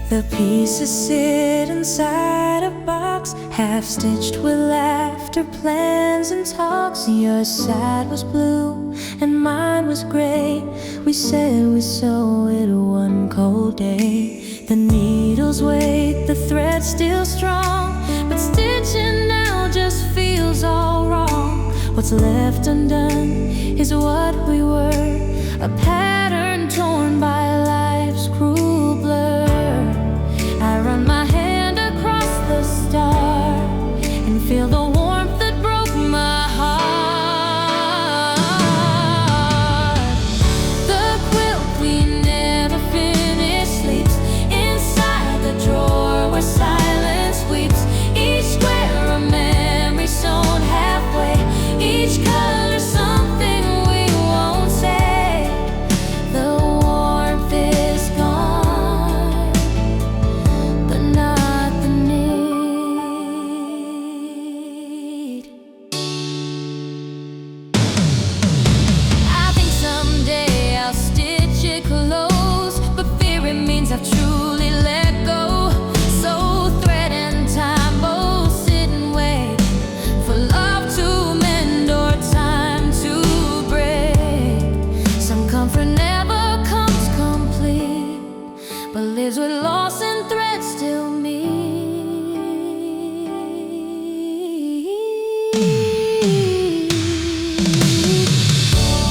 The pieces sit inside a box, half-stitched with laughter, plans and talks. Your side was blue and mine was gray. We said we'd sew it one cold day. The needles wait, the thread still strong, but stitching now just feels all wrong. What's left undone is what we were, a pattern torn by life's cruel blur. I run my hand across the star and feel the warmth that broke my heart. The quilt we never finished sleeps inside the drawer where silence weeps. Each square a memory sewn halfway, each color something we won't say. The warmth is gone, but not the need. I think someday I'll stitch it close, but fear it means I've truly let go. So thread and time both sit and wait for love to mend or time to break. Some comfort never comes complete, but lives with loss and thread still meet.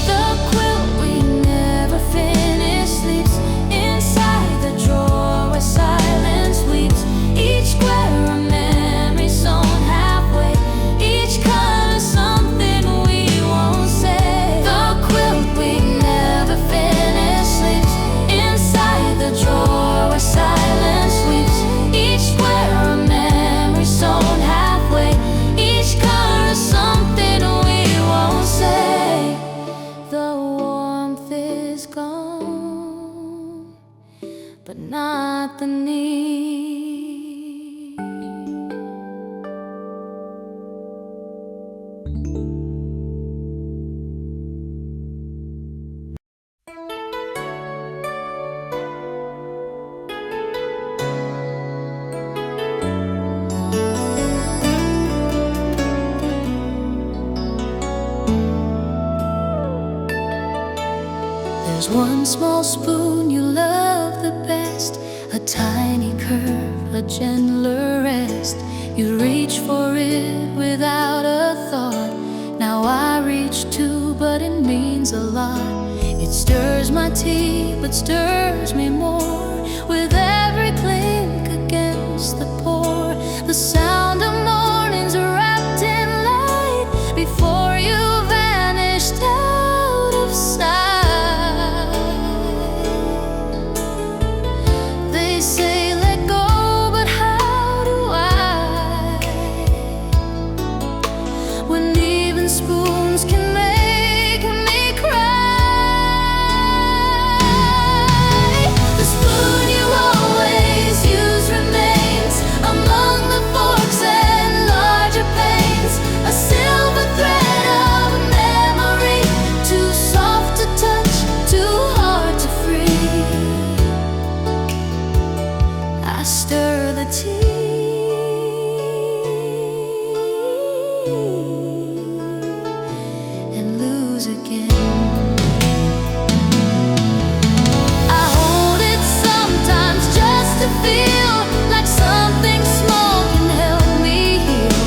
The quilt we never finished sleeps inside the drawer where silence weeps. Each square a memory sewn halfway, each color something we won't say. The quilt we never finished sleeps inside the drawer where silence weeps. Each square a memory sewn halfway, each color something we won't say. The warmth is gone, but not the need. There's one small spoon you love the best, a tiny curve, a gentler rest. You reach for it without a thought. Now I reach too, but it means a lot. It stirs my tea, but stirs me more with every clink against the pour. The sound of mornings wrapped in light before you vanished out of sight. They say let go, but how do I? When even spoons can make me cry. The spoon you always use remains among the forks and larger pains. A silver thread of memory, too soft to touch, too hard to free. I stir the tea and lose again. I hold it sometimes just to feel like something small can help me heal,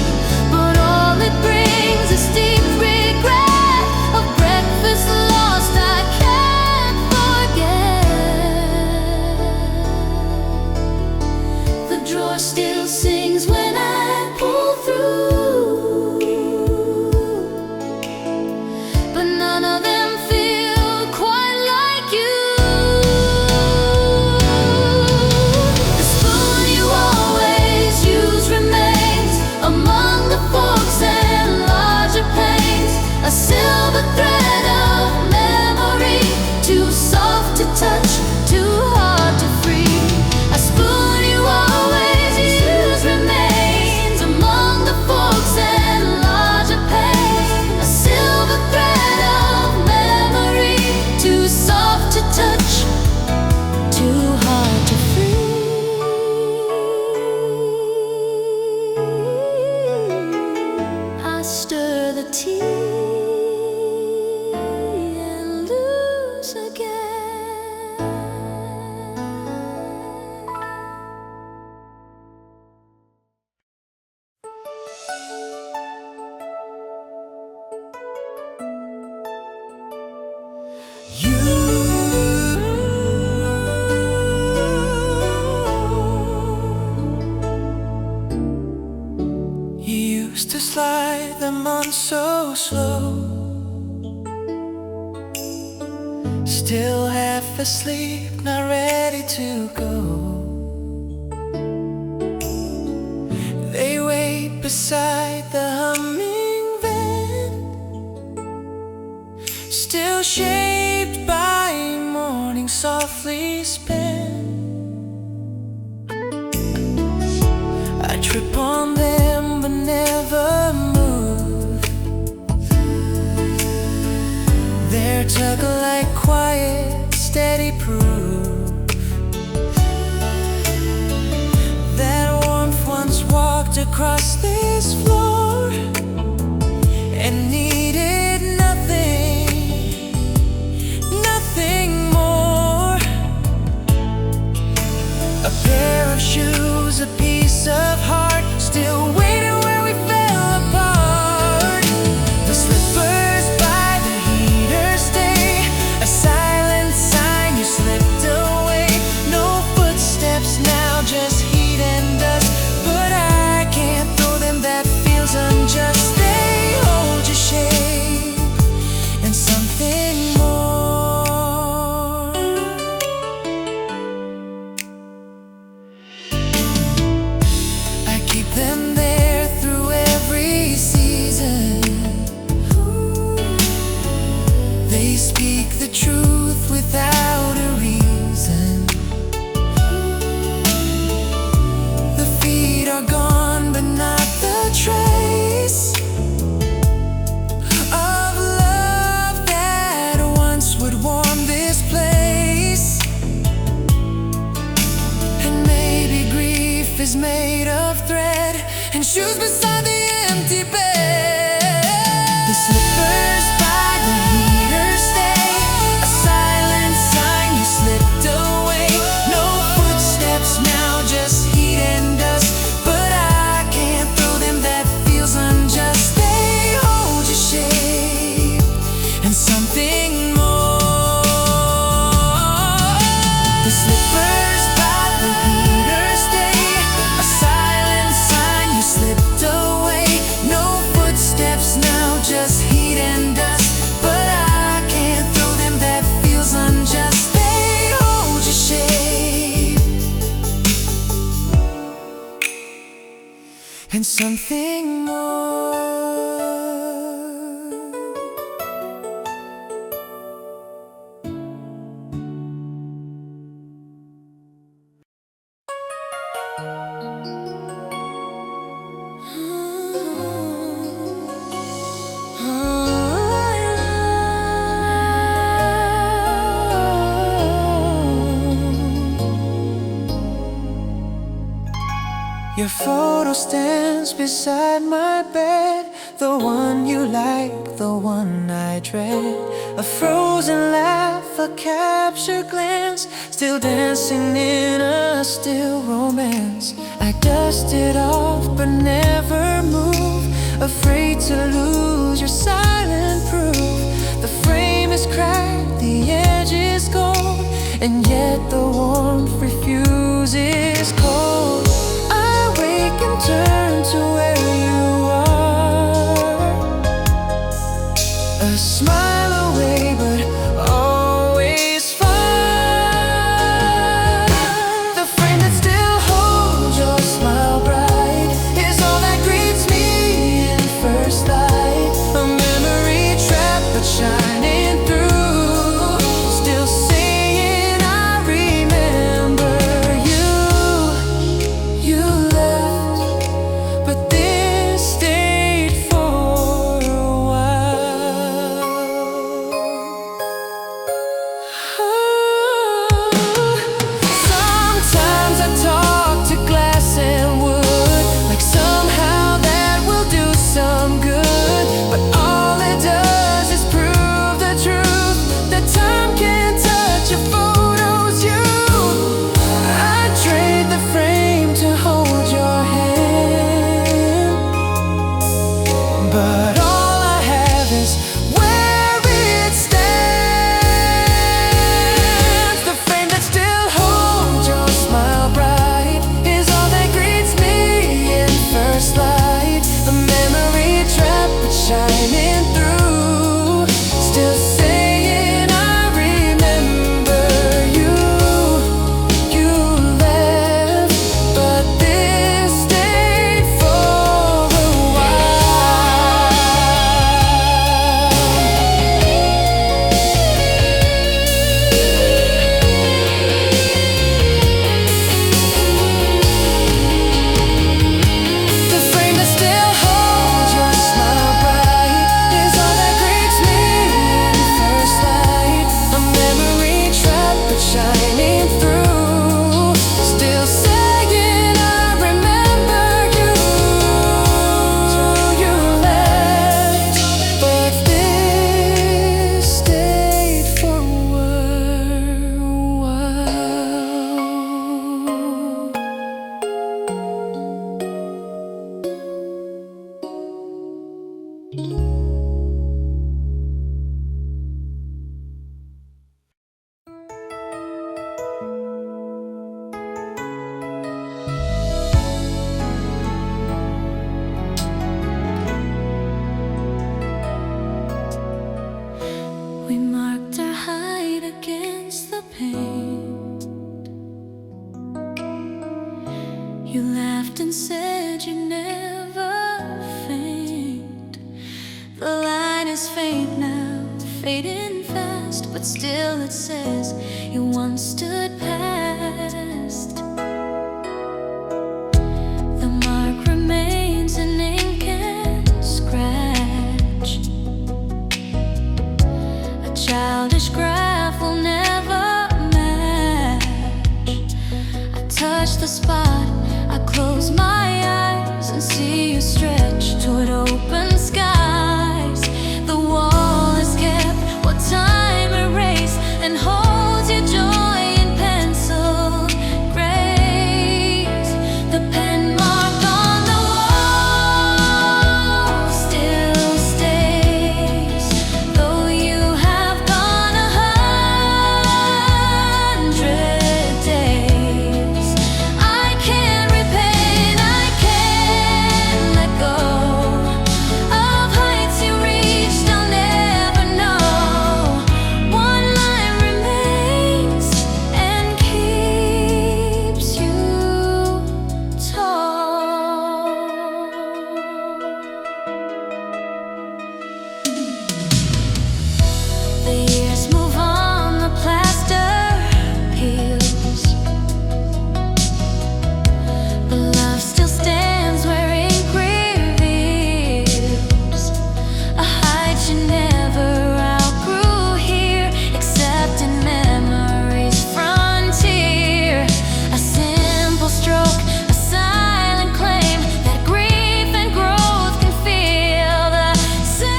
but all it brings is deep regret of breakfast lost I can't forget. The drawer still sings when I pull through, but none of them feel quite like you. The spoon you always use remains among the forks and larger pains. A silver thread of memory, too soft to touch, too hard to free. A spoon you always use remains on so slow, still half asleep, not ready to go. They wait beside the humming van, still shaped by morning softly spent. I trip on them but never move. Their tug like quiet, steady proof that warmth once walked across this floor and needed nothing, nothing more. A pair of shoes, a piece of heart, still waiting where we fell apart. The slippers by the heater stay, a silent sign you slipped away. No footsteps now, just heat and dust, but I can't throw them, that feels unjust. They hold your shape and something more. I keep them there through every season. They speak the truth without a reason. The feet are gone, but not the trace of love that once would warm this place. And maybe grief is made of thread and shoes beside the empty bed. The slippers by the heater stay, a silent sign you slipped away. No footsteps now, just heat and dust, but I can't throw them, that feels unjust. They hold your shape and something more. The slippers by the heater stay, a silent sign you slipped away. No footsteps now, just heat and dust, but I can't throw them, that feels unjust. They hold your shape and something more. Your photo stands beside my bed, the one you like, the one I dread. A frozen laugh, a captured glance, still dancing in a still romance. I dust it off but never move, afraid to lose your silent proof. The frame is cracked, the edge is gold, and yet the warmth refuses cold. I wake and turn to where you are, a smile away but always fine. The frame that still holds your smile bright is all that greets me in first light. A memory trapped but shining through, still saying I remember. You laughed and said you never faint. The light is faint now, fading fast, but still it says you once stood past. The mark remains an ink and scratch. A childish graph will never match. I touch the spot, I close my eyes and see you stretch toward open skies. The wall is kept what time erased and holds your joy in pencil grace. The pen mark on the wall still stays, though you have gone 100 days. I can't repaint, I can't let go of heights you reached, I'll never know. One line remains and keeps you tall. The years move on, the plaster peels, but love still stands where ink reveals a height you never outgrew here, except in memory's frontier. A simple stroke, a silent claim that grief and growth can feel the same.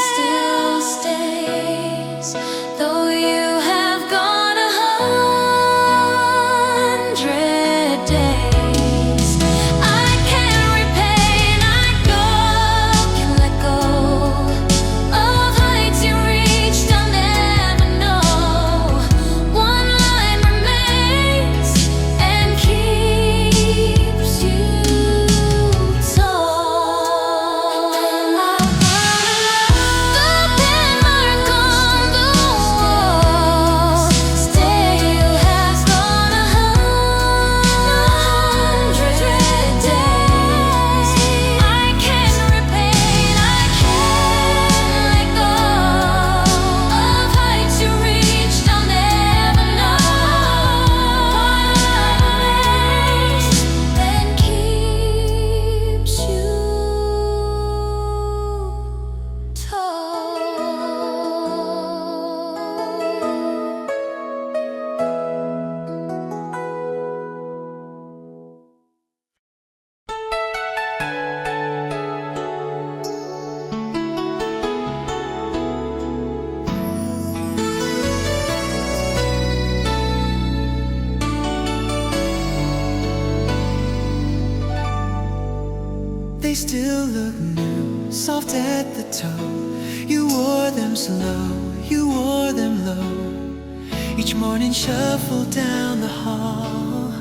Still stays, though you have gone 100 days. I can't repaint, I can let go of heights you reached, I'll never know. One line remains and keeps you tall. The pen mark on the wall still has gone 100 days. I can't repaint, I can't let go of heights you reached, I'll never know. Then keeps you tall. They still look new, soft at the toe. You wore them slow, you wore them low. Each morning shuffled down the hall,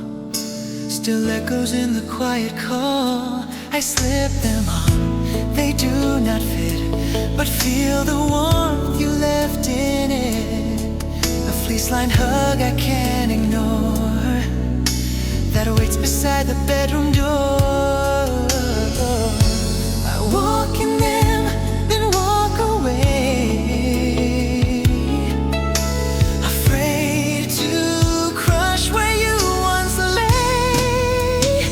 still echoes in the quiet call. I slip them on, they do not fit, but feel the warmth you left in it. A fleece-lined hug I can't ignore, that waits beside the bedroom door. I walk in them, then walk away, afraid to crush where you once lay.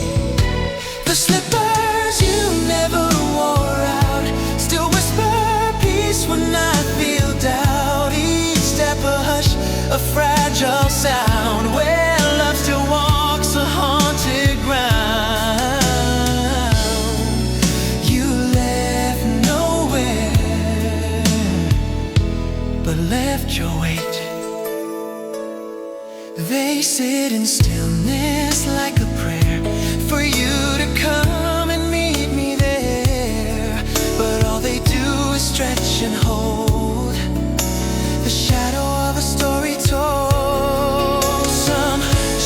The slippers you never wore out still whisper peace when I feel doubt. Each step a hush, a fragile sound, where love still walks a haunted ground. You left nowhere, but left your weight. They sit in stillness like a prayer for you to come and meet me there, but all they do is stretch and hold the shadow of a story told. Some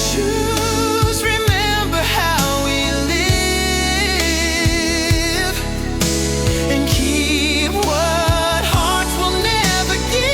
shoes remember how we live and keep what hearts will never give.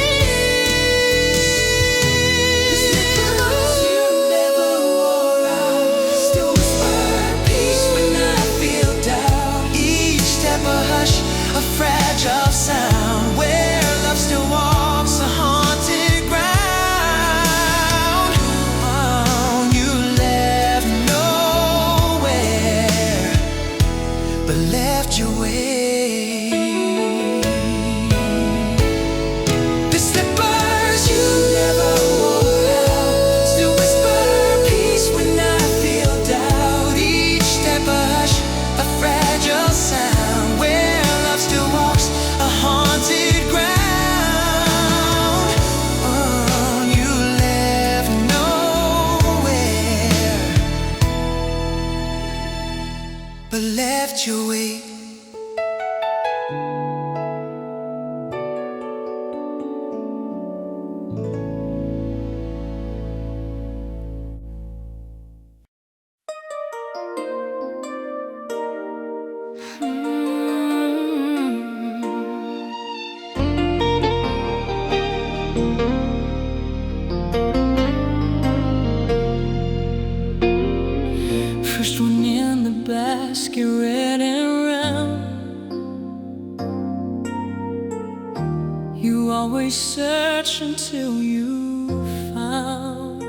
search until you found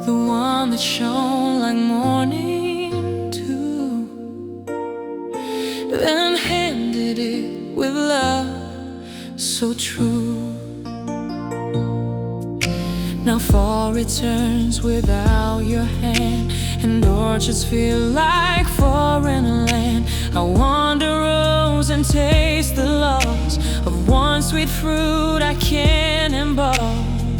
the one that shone like morning dew, then handed it with love so true. Now fall returns without your hand, and orchards feel like foreign land. I wander rows and taste the loss of one sweet fruit I can't emboss.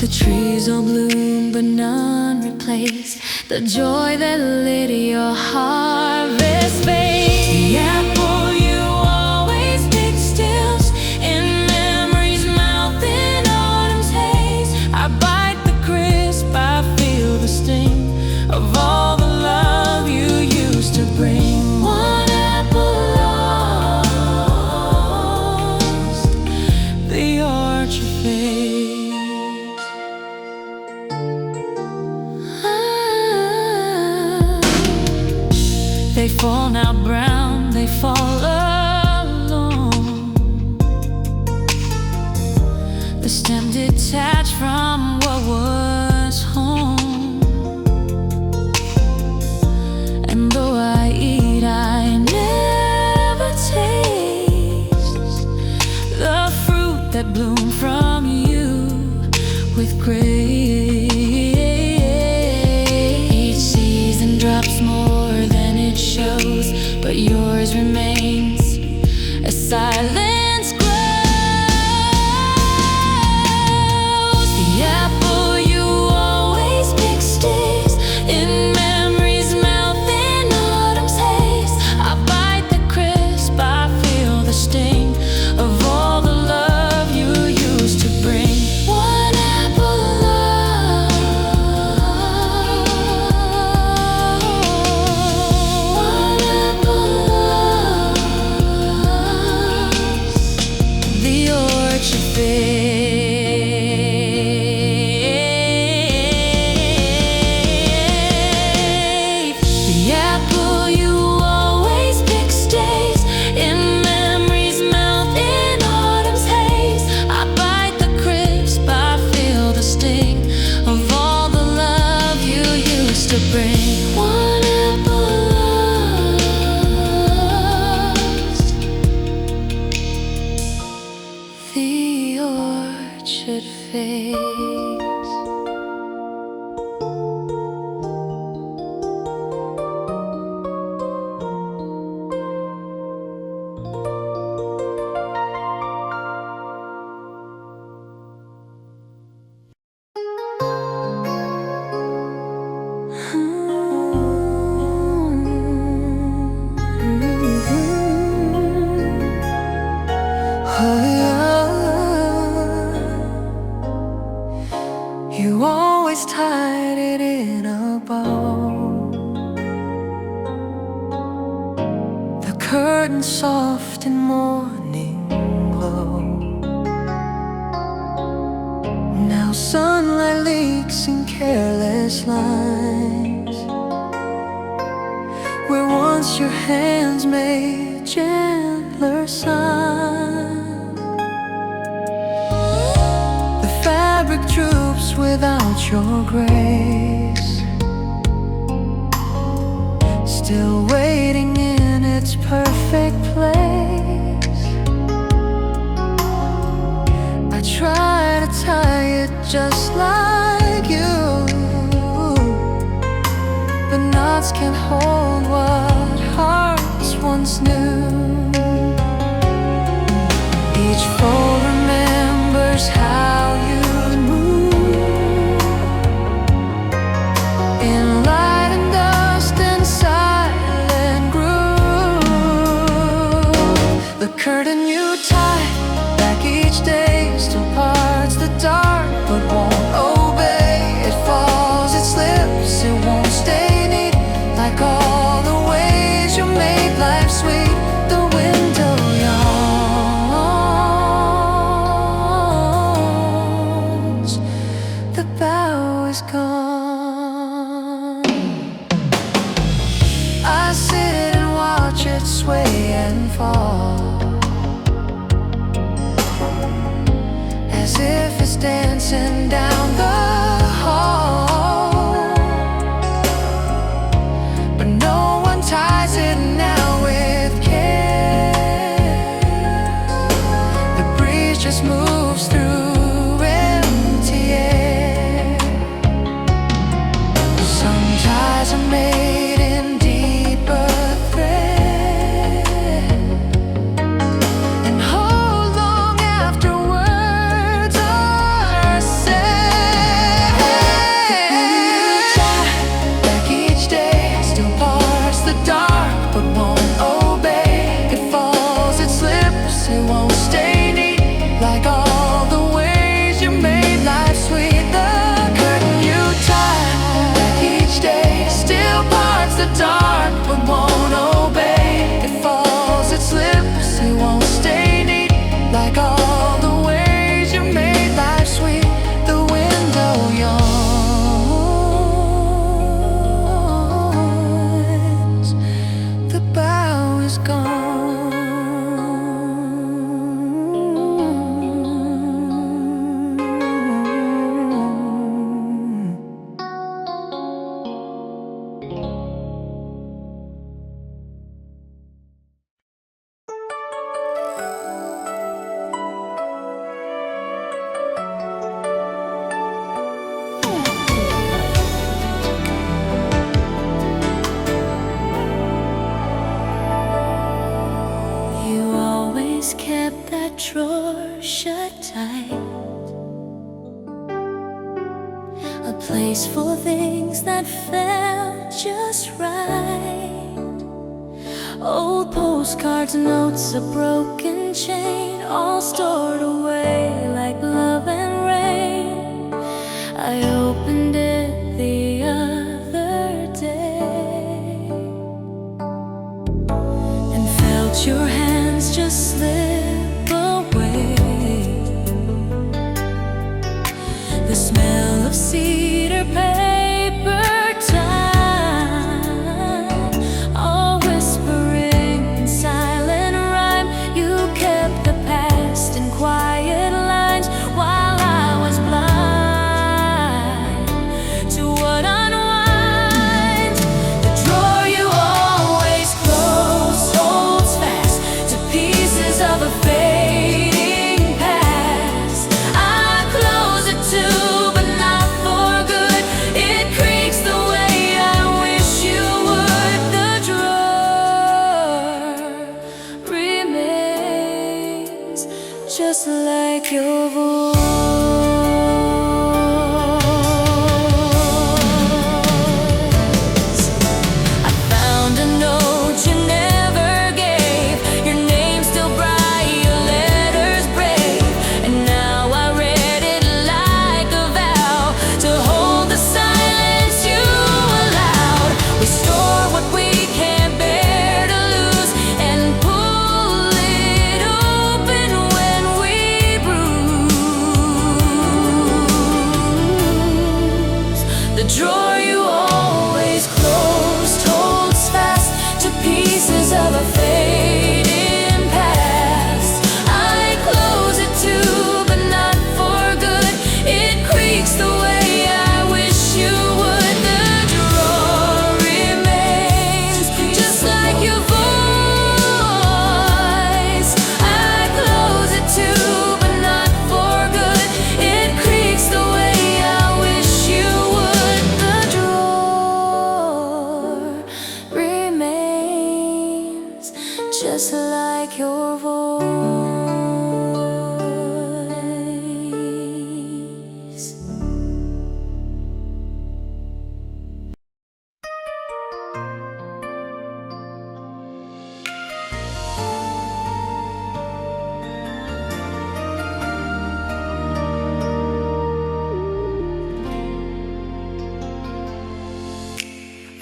The trees all bloom but none replace the joy that lit your harvest phase. The apple you always pick stills in memory's mouth in autumn's haze. I bite the crisp, I feel the sting of all the love you used to bring. One apple lost, the orchard fades. They fall now brown, they fall alone. The stem detached from what was home. And though I eat, I never taste the fruit that bloomed from you with grace. Each season drops more than it shows, but yours remains as silence grows. The apple you always pick stays in memory's mouth in autumn's haze. I bite the crisp, I feel the sting of all the love you used to bring. One apple lost, one apple lost, the orchard fades. The apple you always pick stays in memory's mouth in autumn's haze. I bite the crisp, I feel the sting of all the love you used to bring. One apple lost, the orchard fades. You always tied it in a bow, the curtain soft in morning glow. Now sunlight leaks in careless lines, where once your hands made gentler signs. The fabric droops without your grace, still waiting in its perfect place. I try to tie it just like you, but knots can't hold what hearts once knew. Each fold remembers how you move in light and dust and silent groove. The curtain you tie back each day still parts the dark but won't obey. It falls, it slips, it won't stay neat, like all the ways you made life sweet. The dancing down the hall, but no one ties it now with care. The breeze just moves through empty air. Some ties are made in deeper thread and hold long after words are said. Like each day still parts the dark but won't obey. It falls, it slips, it won't stay neat. Like all the ways you made life sweet. The curtain you tie, like each day still parts the dark but won't obey. It falls, it slips, it won't stay neat. Like all the ways you made life sweet. The window yawns, the bow is gone. You always kept that drawer shut tight, a place for things that felt just right. Old postcards, notes, a broken chain, all stored away like love and rain. I opened it the other day and felt your hands just slip away. The smell of cedar paper time, all whispering in silent rhyme. You kept the past in quiet lines while I was blind to what unwinds. The drawer you always close holds fast to pieces of a fading past. I close it too, but not for good. It creaks the way I wish you would. The drawer remains just like your voice. I found a note you never gave, your name still bright, your letters brave. And now I read it like a vow to hold the silence you allowed. We store what we can't bear to lose and pull it open when we bruise. The drawer you always closed holds fast to pieces of a fading past. I close it too, but not for good. It creaks the way I wish you would. The drawer remains just like your voice. I close it too, but not for good. It creaks the way I wish you would. The drawer remains just like your voice.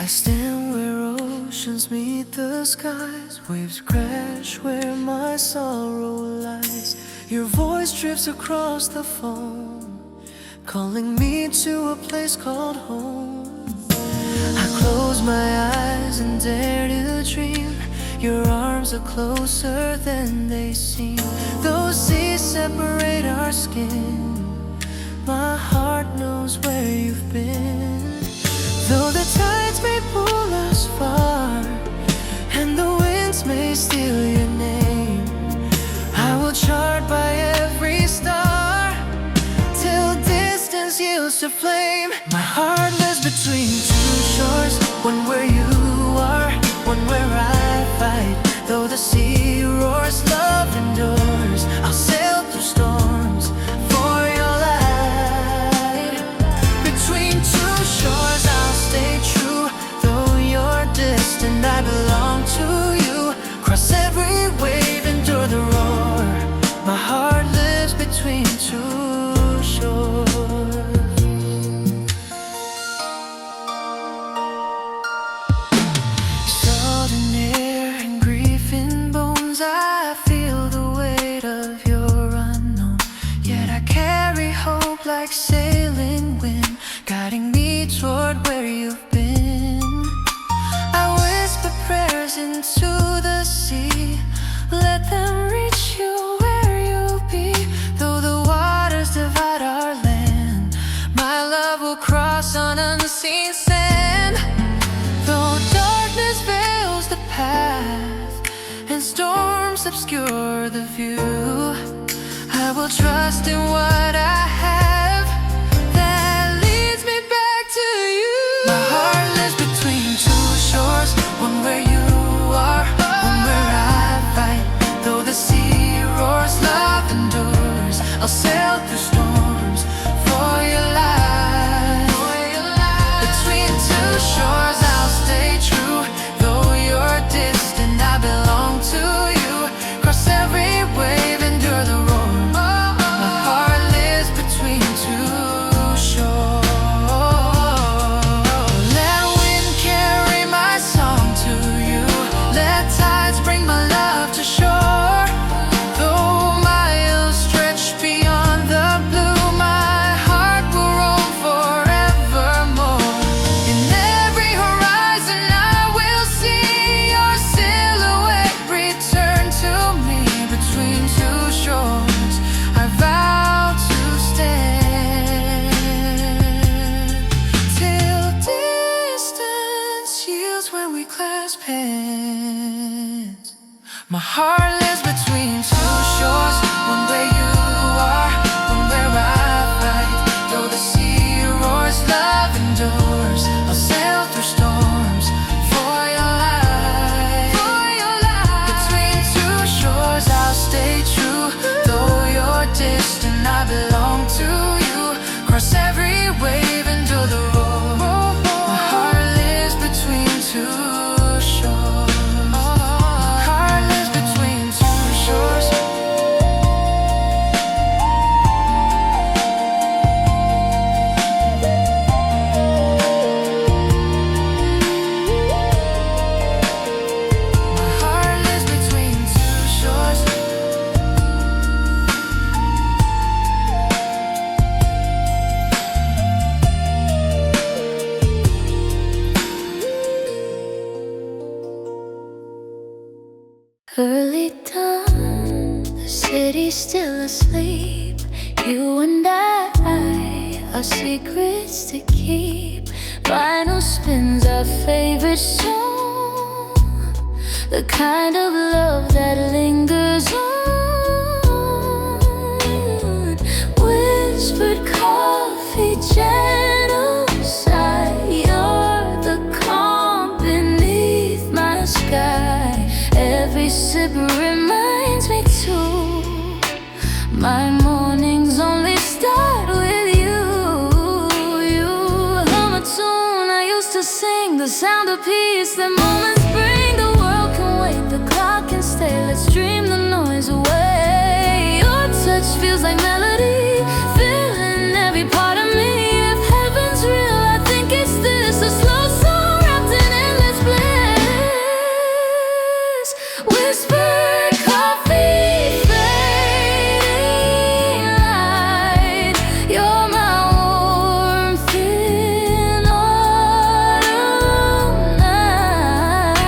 I stand where oceans meet the skies, waves crash where my sorrow lies. Your voice drifts across the foam, calling me to a place called home. I close my eyes and dare to dream. Your arms are closer than they seem. Those seas separate our skin. My feels to flame. My heart lives between two shores, one where you are, one where I fight. Though the sea roars, love endures. I'll sail through storms for your light. Between two shores I'll stay true. Though you're distant, I belong to you. Cross every wave, endure the roar. My heart lives between two shores. Salt in air and grief in bones, I feel the weight of your unknown. Yet I carry hope like sailing wind, guiding me toward where you've been. I whisper prayers into the sea, let them reach you where you be. Though the waters divide our land, my love will cross on unseen sand. Though darkness veils the path and storms obscure the view, I will trust in what I have that leads me back to you. My heart lives between two shores, one where you are, one where I fight. Though the sea roars, love endures. I'll sail through storms for your light. Between two shores I'll stay true. Though you're distant, I belong to you. Cross every wave, endure the roar. My heart lives between two shores. Let wind carry my song to you. Let tides bring my love to shore. Though miles stretch beyond the blue, my heart will roam forevermore. In every horizon I will see your silhouette return to me. Between two shores I vow to stand, till distance yields when we clasp hands. My heart lives between two shores, one where you are, one where I fight. Though the sea roars, love endures. I'll sail through storms for your light. Between two shores I'll stay true. Though you're distant, I belong to you. Cross every wave, endure the roar. My heart lives between two shores. My heart lives between two shores. My heart lives between two shores. Early dawn, the city's still asleep. You and I, our secrets to keep. Vinyl spins our favorite song, the kind of love that lingers on. Whispered coffee, gentle sigh. You're the calm beneath my sky. Every sip reminds me to my mornings only start with you. You hum a tune I used to sing, the sound of peace that moments bring. The world can wait, the clock can stay. Let's dream the noise away. Your touch feels like melody, filling every part of me. If heaven's real, I think it's this, a slow song wrapped in endless bliss. Whispered coffee, fading light. You're my warmth in autumn night.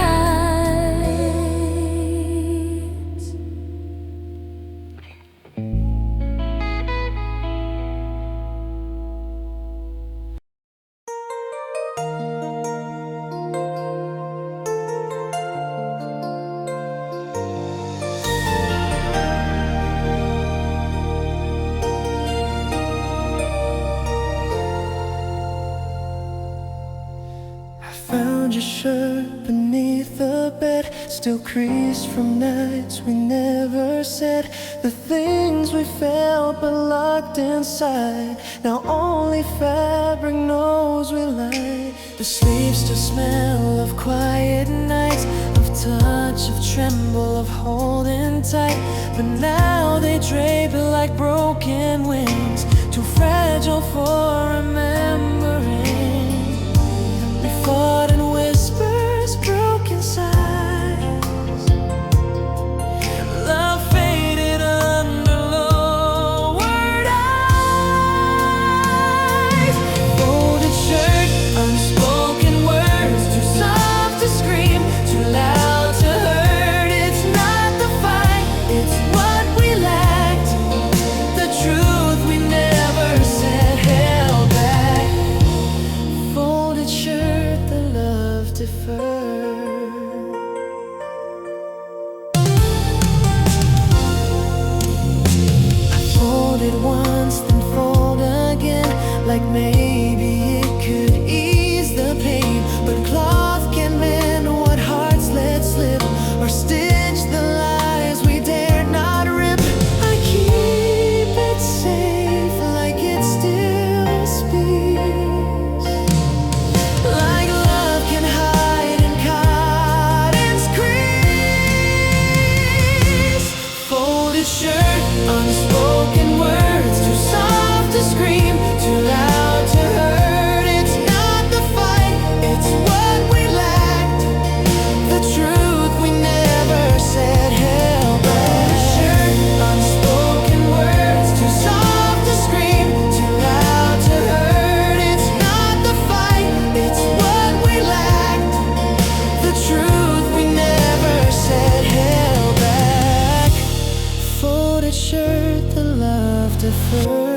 found your shirt beneath the bed, still creased from nights we never said. The things we felt but locked inside, now only fabric knows we lie. The sleep still smell of quiet nights, of touch, of tremble, of holding tight. But now they drape it like broken wings, too fragile for remembering. We fought in whispers, broken sighs. Love faded under lowered eyes. Folded shirt, unspoken words, too soft to scream, too loud to hurt. It's not the fight, it's what we lacked. The truth we never said held back. Folded shirt, the love deferred. I folded once, then fold again, like maybe it could ease the pain. But cloth can mend what hearts let slip, or stitch the lies we dared not rip. I keep it safe, like it still speaks, like love can hide in cotton's crease. Folded shirt, unspoken words, too soft to scream, too loud to hurt. It's not the fight, it's what we lacked. The truth we never said held back. Shirt, unspoken words, too soft to scream, too loud to hurt. It's not the fight, it's what we lacked. The truth we never said held back. Folded shirt, the love deferred.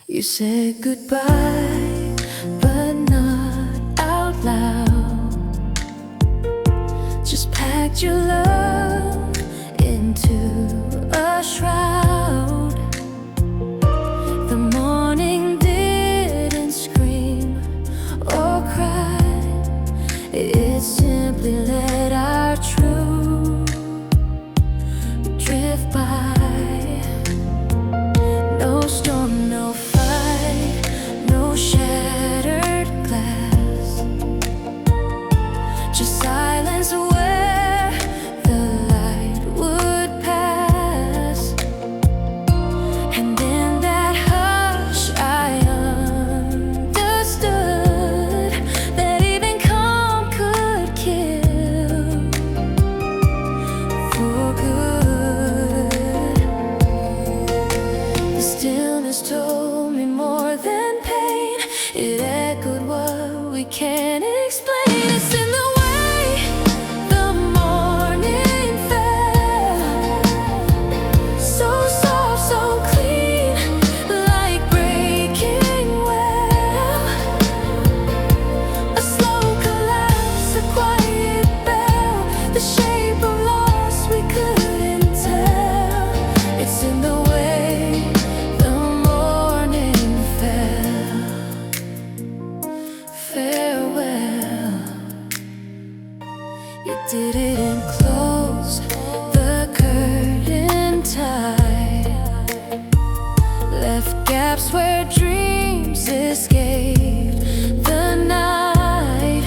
You said goodbye, but not out loud. Just packed your love into a shroud. The morning didn't scream or cry, it simply let our truth drift by. No storm, no fight, no shattered glass, just silence where the light would pass. And in that hush I understood that even calm could kill for good. The stillness told me more than pain, it echoed what we can't explain. It's in the way the morning fell, so soft, so clean, like breaking well. A slow collapse, a quiet bell, the shape of loss we couldn't tell. It's in the way the morning fell. Farewell. You didn't close the curtain tight, left gaps where dreams escaped the night.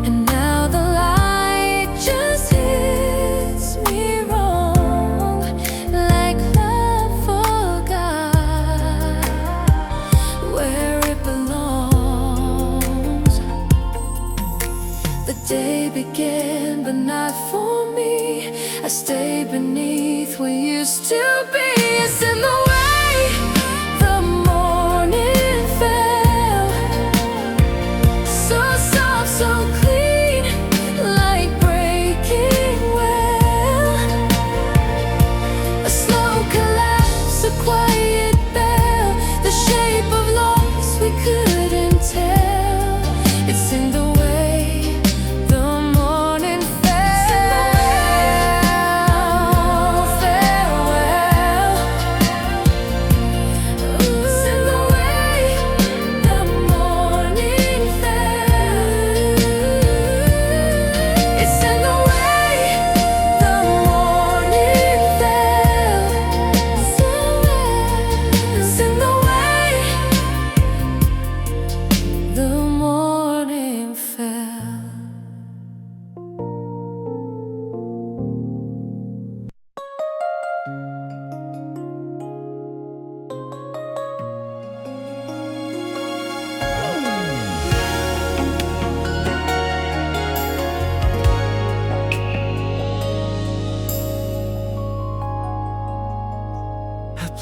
And now the light just hits me wrong, like love forgot where it belongs. The day began, but not for me. I stayed beneath what used to be. It's in the way the morning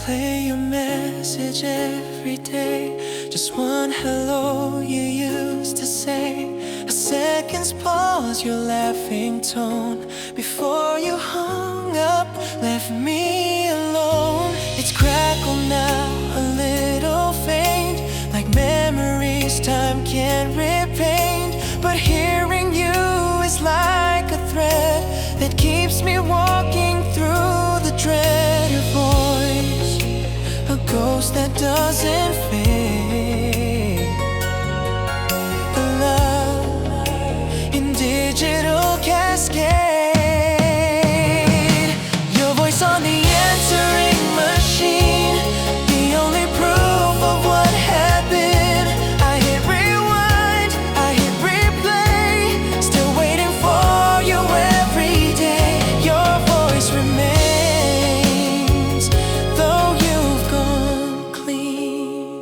replay your message every day. Just one hello you used to say. A second's pause, your laughing tone before you hung up, left me alone. It's crackled now, a little faint, like memories time can't repaint. But hearing you is like a thread that keeps me walking through the dread. Your voice, a ghost that doesn't fade. The love in digital cascade. Your voice on the answering machine, the only proof of what had been. I hit rewind, I hit replay, still waiting for you every day. Your voice remains, though you've gone clean.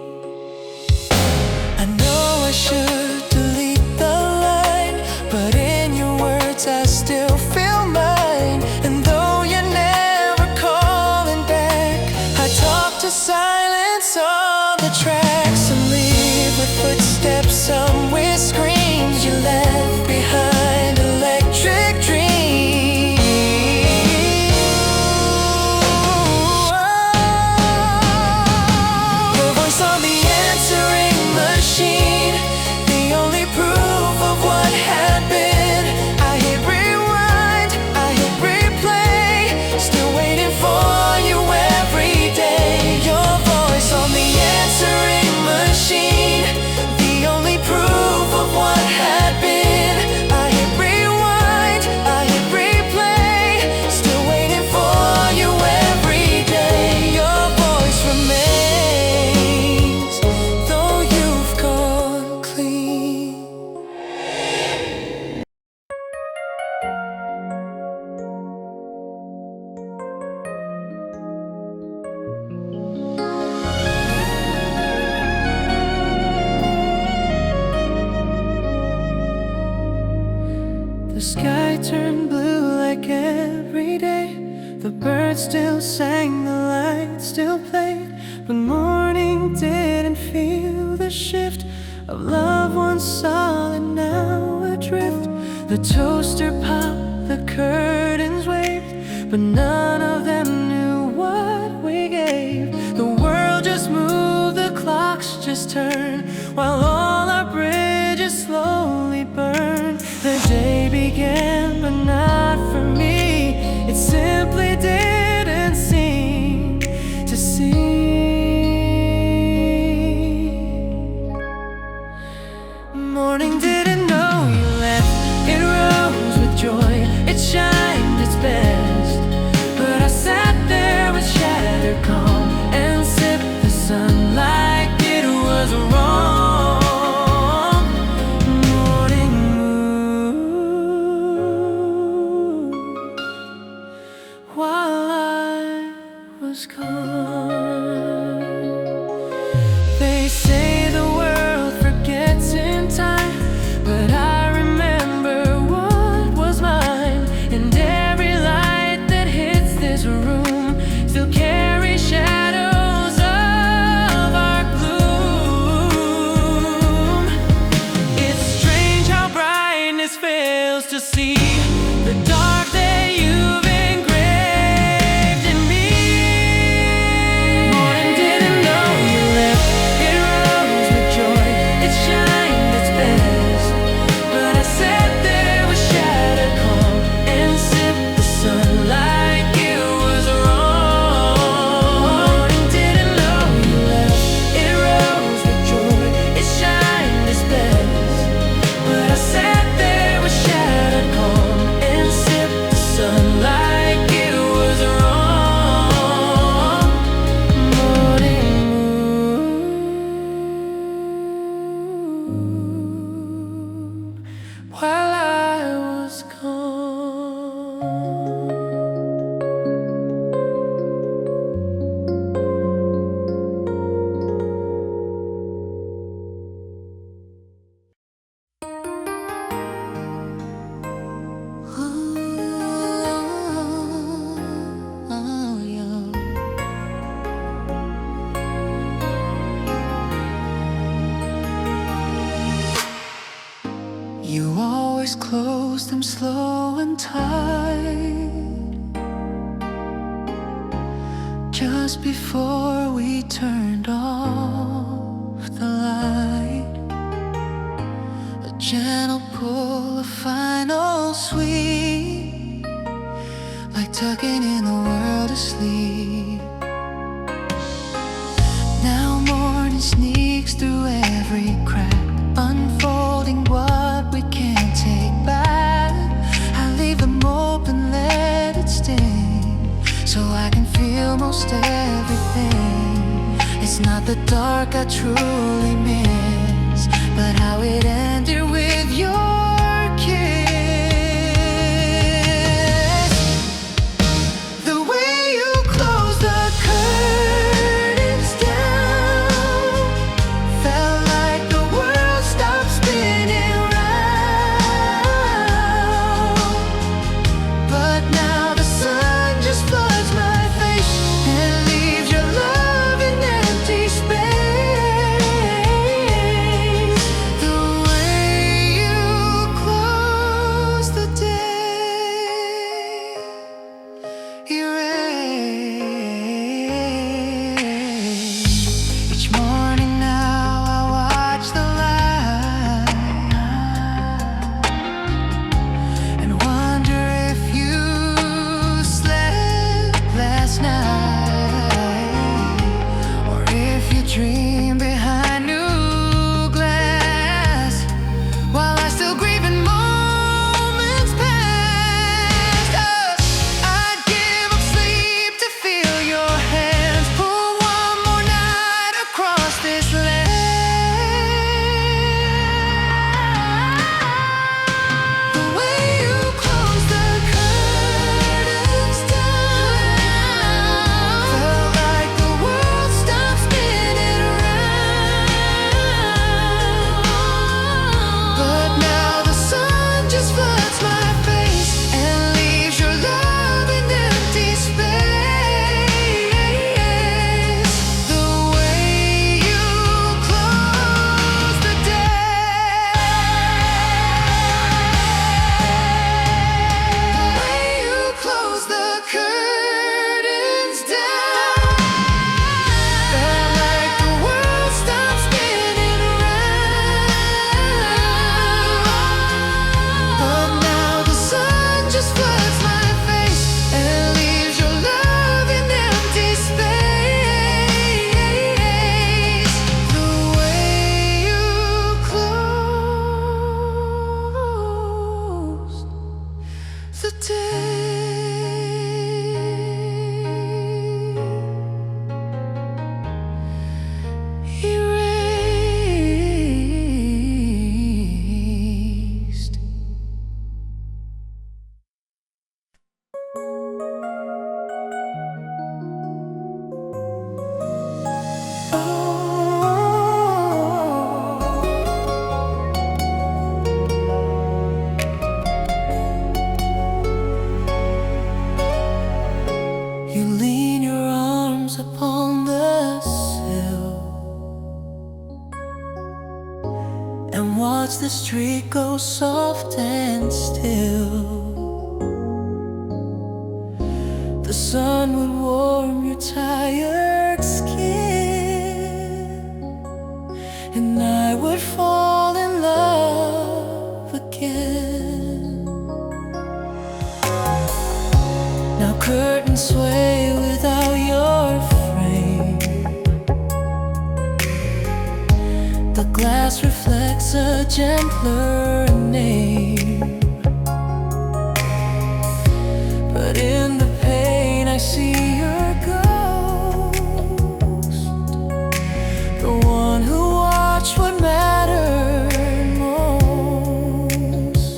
I know I should delete the line, but in your words I still feel mine. And though you're never calling back, I talk to silence on the track. Some leave with footsteps, some with screams. You left behind electric dreams. Your voice on the answering machine, the only proof of what had been. I hit rewind, I hit replay, still waiting for you every day. Your voice on the answering machine, the only proof of what had been. I hit rewind, I hit replay, still waiting for you every day. Your voice remains, though you've gone clean. The sky turned blue like every day. The birds still sang, the lights still played. But morning didn't feel the shift of love once solid, now adrift. The toaster popped, the curtains waved, but none of them knew what we gave. The world just moved, the clocks just turned, while all our bridges slowly burned. The day began, but not for me. It simply didn't seem to see. Morning didn't know you left. It rose with joy, it shined its best. But I sat there with shattered calm and sipped the sun like it was wrong. Morning moved while I was gone. They say the world forgets in time, but I remember what was mine. And every light that hits this room still carries shadows of our gloom. It's strange how brightness fails to see the dark that you've engraved in me. Morning always close them slow and tight just before we turned off the light. A gentle pull, a final sweep, like tucking in the world to sleep. Now morning sneaks through every crack, unfolding what we can't take back. I leave them open, let it sting, so I can feel most everything. It's not the dark I truly miss, but how it ended with your kiss. The way you closed the curtains down felt like the world stopped spinning round. But now the sun just floods my face and leaves your love in empty space. The way you close the day, erase. Each morning now I watch the light and wonder if you slept last night, or if you dream behind new glass, while I still grieve in moments past. I'd give up sleep to feel your hands pull one more night across this land. The way you close the curtains down felt like the world stopped spinning around. But now the sun just floods my face and leaves your love in empty space. The way you close the day, the way you close the curtains down felt like the world stopped spinning around. But now the sun just floods my face and leaves your love in empty space. The way you closed the erased. You lean your arms upon the sill and watch the street go soft and still. The sun would warm your tired skin, and I would fall in love again. Now curtains sway without your frame. The glass reflects a gentler name, but in the pain I see your ghost, the one who watched what mattered most.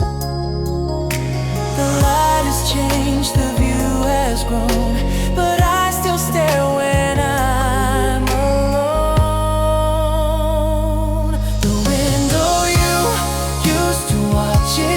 The light has changed, the view has grown, but I still stare when I'm alone. The window you used to watch it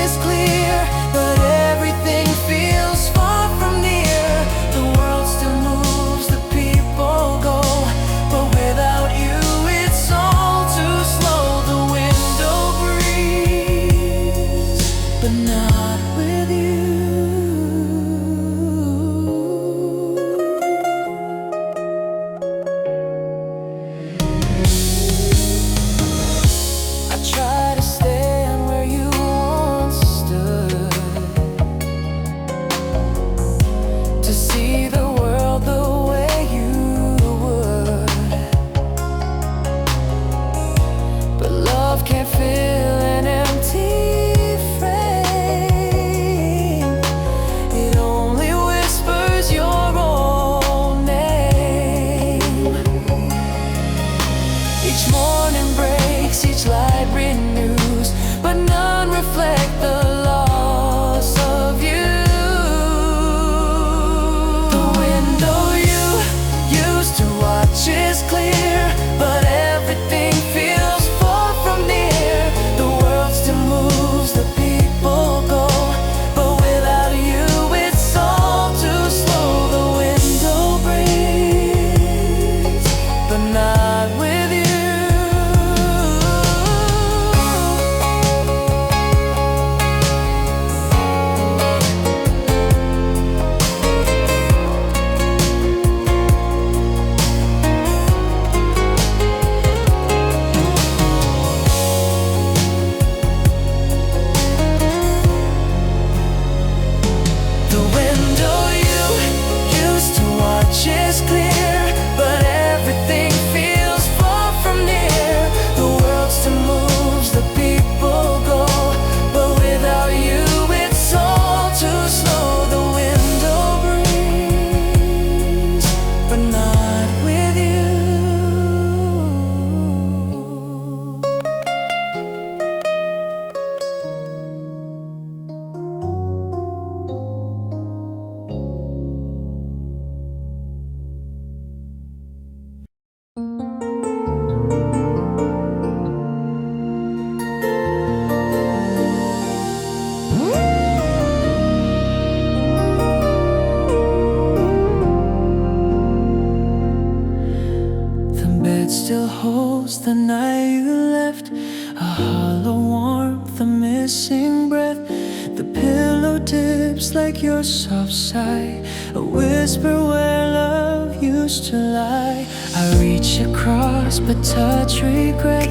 bed still holds the night you left, a hollow warmth, a missing breath. The pillow dips like your soft sigh, a whisper where love used to lie. I reach across but touch regret.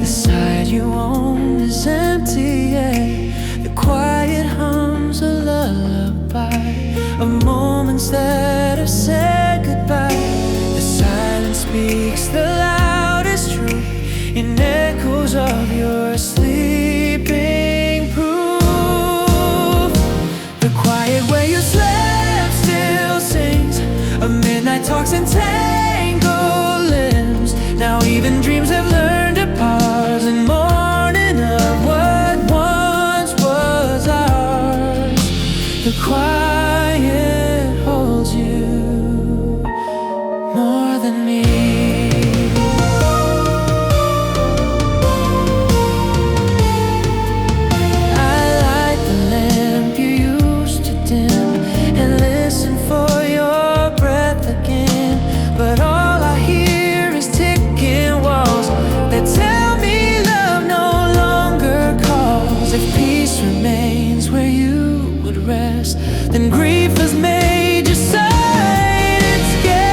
The side you own is empty yet. The quiet hums a lullaby of moments that have said goodbye. The silence speaks the loudest truth in echoes of your sleeping proof. The quiet where you slept still sings of midnight talks and tangled limbs. Now even dreams have learned to pause in mourning of what once was ours. The quiet holds you more than me. Then grief has made your sight its guest.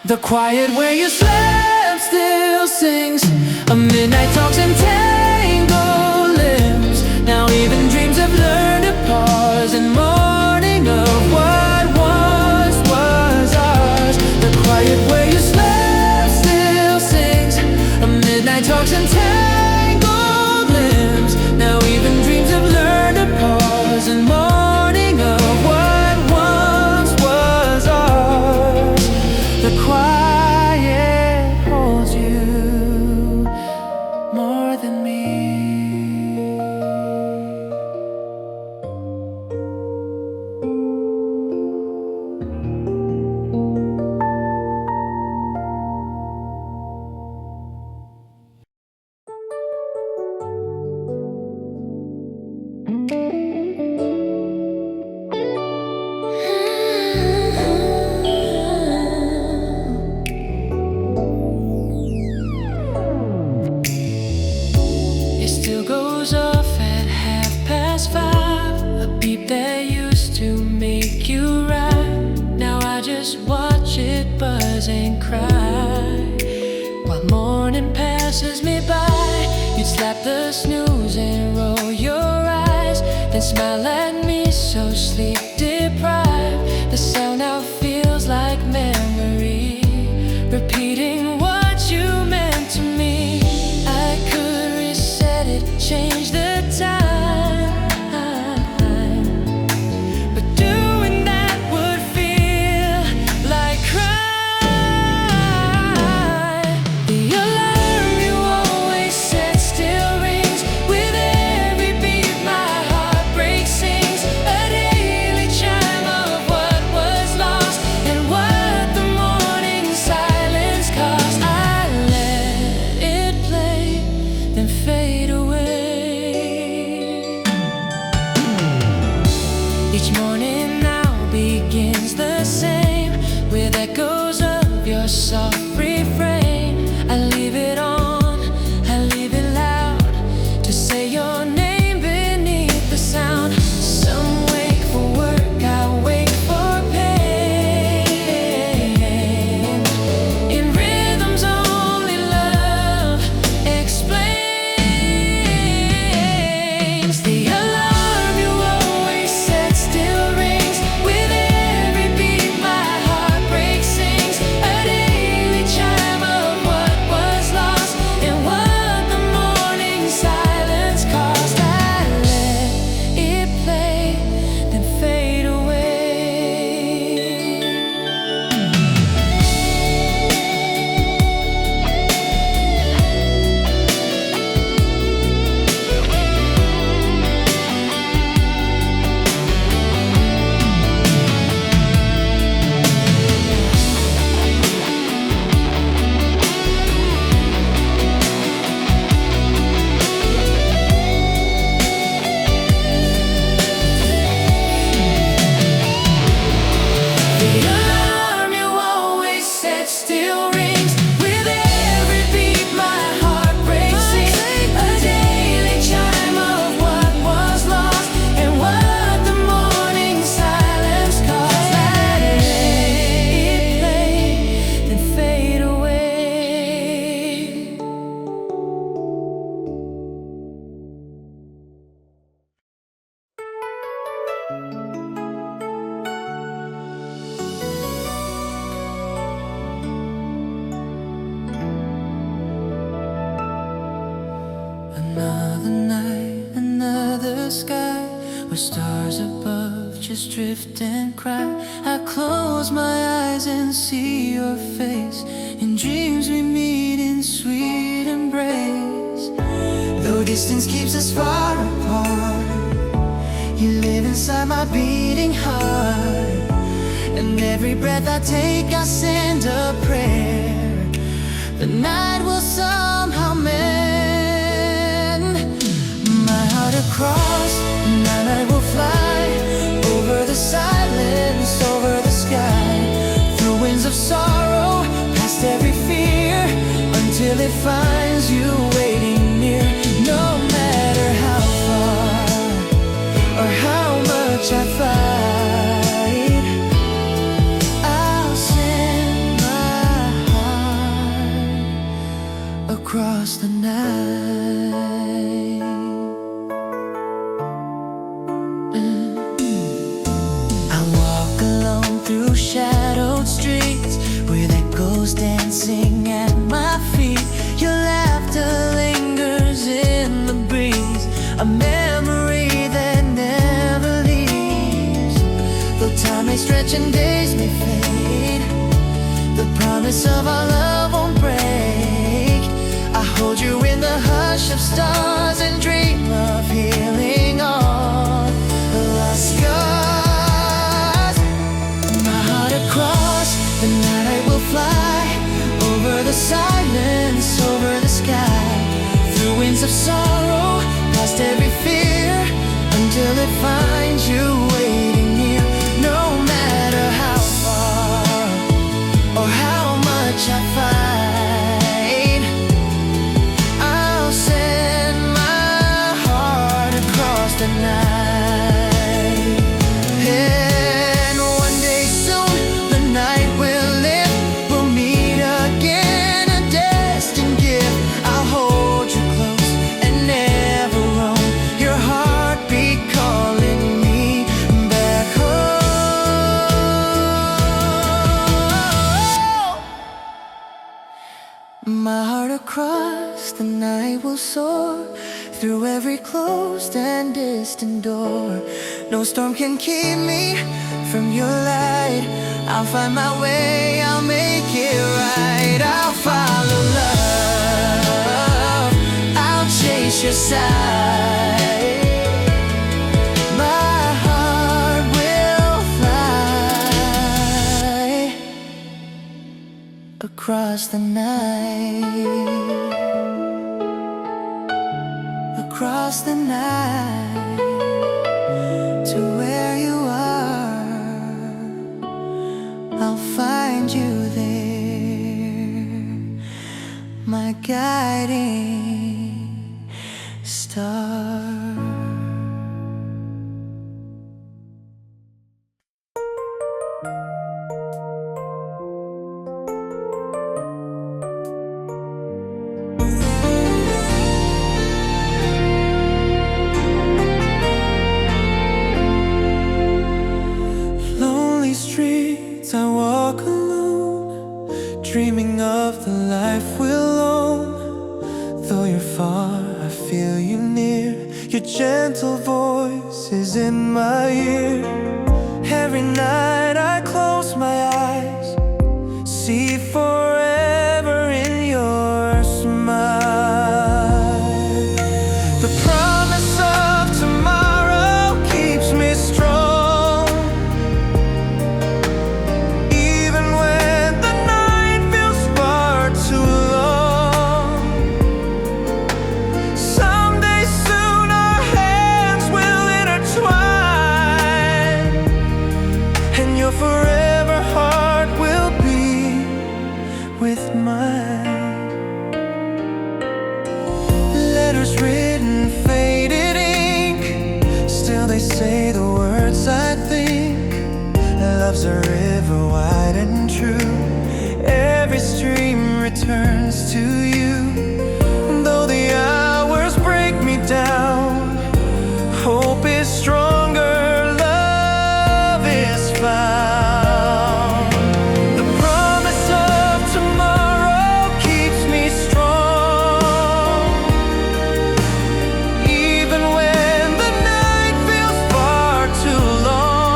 The quiet where you slept still sings of midnight talks and tangled limbs. Now even dreams have learned to pause in mourning of what once was ours. The quiet where you slept still sings of midnight talks and tangled. Now even dreams have learned to pause in mourning of what once was ours. The quiet holds you more than me. And cry while morning passes me by. You'd slap the snooze and roll your eyes, then smile at me so sleep deprived. The sound now feels like memory, repeating what you meant to me. I could reset it, change the time, but doing that would feel like crime. Each morning now begins the same, with echoes of your soft refrain. I leave it on, I leave it loud, to say your name beneath the sound. Some wake for work, I wake for pain, in rhythms only love explains. The alarm you always set still rings, with every beat my heartbreak sings, a daily chime The alarm you always set still rings. With every beat my heart breaks in. A daily chime of what was lost and what the morning silence caused. Let it play, then fade away. Another night, another sky, where stars above just drift and cry. I close my eyes and see your face. In dreams we meet in sweet embrace. Though distance keeps us far apart, you live inside my beating heart. And every breath I take I send a prayer. The night will somehow mend. My heart across, and I will fly over the silence, over the sky, through winds of sorrow, past every fear, until it finds you waiting near. No matter how far or how much I fight, I'll send my heart across the night. I walk alone through shadowed streets with echoes dancing at my feet. Your laughter lingers in the breeze, a memory that never leaves. Though time may stretch and days may fade, the promise of our love won't break. I hold you in the hush of stars and dream of healing all the lost scars. My heart across the night I will fly over the silence, over the sky, through winds of sorrow, past every fear, until it finds you waiting near. No matter how far or how much I fight, I'll send my heart across the night. And one day soon the night will lift, we'll meet again, a destined gift. I'll hold you close and never roam, your heartbeat calling me back home. My heart across the night will soar through every closed and distant door. No storm can keep me from your light. I'll find my way, I'll make it right. I'll follow love, I'll chase your side. My heart will fly across the night, across the night, to where you are. I'll find you there, my guiding star. Lonely streets I walk alone, dreaming of the life we'll own. Though you're far, I feel you near. Your gentle voice is in my ear. Every night I close my eyes, see forever in your smile. The promise of tomorrow keeps me strong, even when the night feels far too long. Someday soon our hands will intertwine, love's a river wide and true. Every stream returns to you. Though the hours break me down, hope is stronger, love is found. The promise of tomorrow keeps me strong, even when the night feels far too long.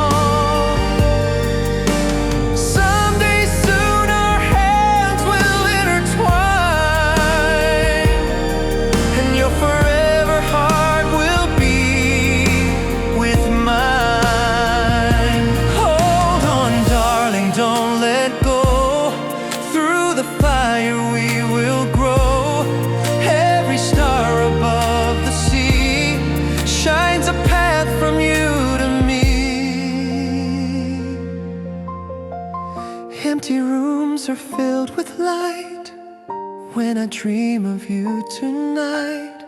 Someday soon our hands will intertwine, and your forever heart will be with mine. Hold on, darling, don't let go. Through the fire we will grow. Every star above the sea shines a path from you to me. Empty rooms are filled with light when I dream of you tonight.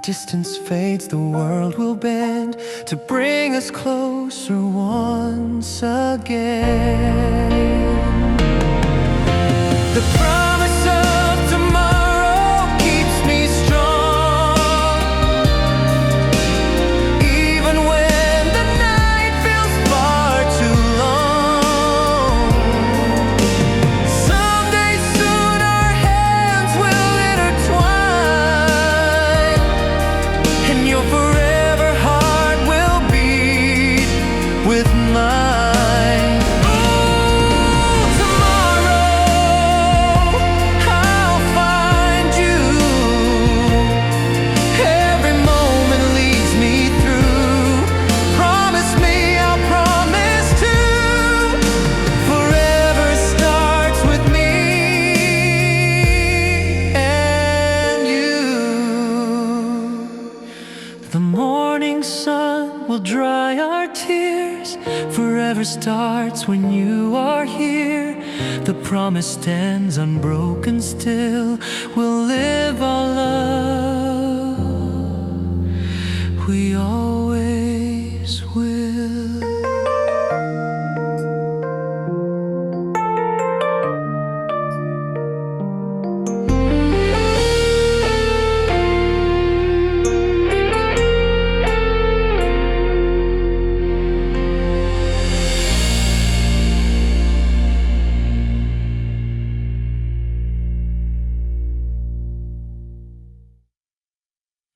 Distance fades, the world will bend to bring us closer once again. The promise of tomorrow keeps me strong, even when the night feels far too long. Someday soon our hands will intertwine, and your forever heart will beat with mine. Ooh, tomorrow I'll find you. Every moment leads me through. Promise me, I'll promise to. Forever starts with me and you. The morning sun will dry our tears. Forever starts when you are here. The promise stands unbroken still. We'll live our love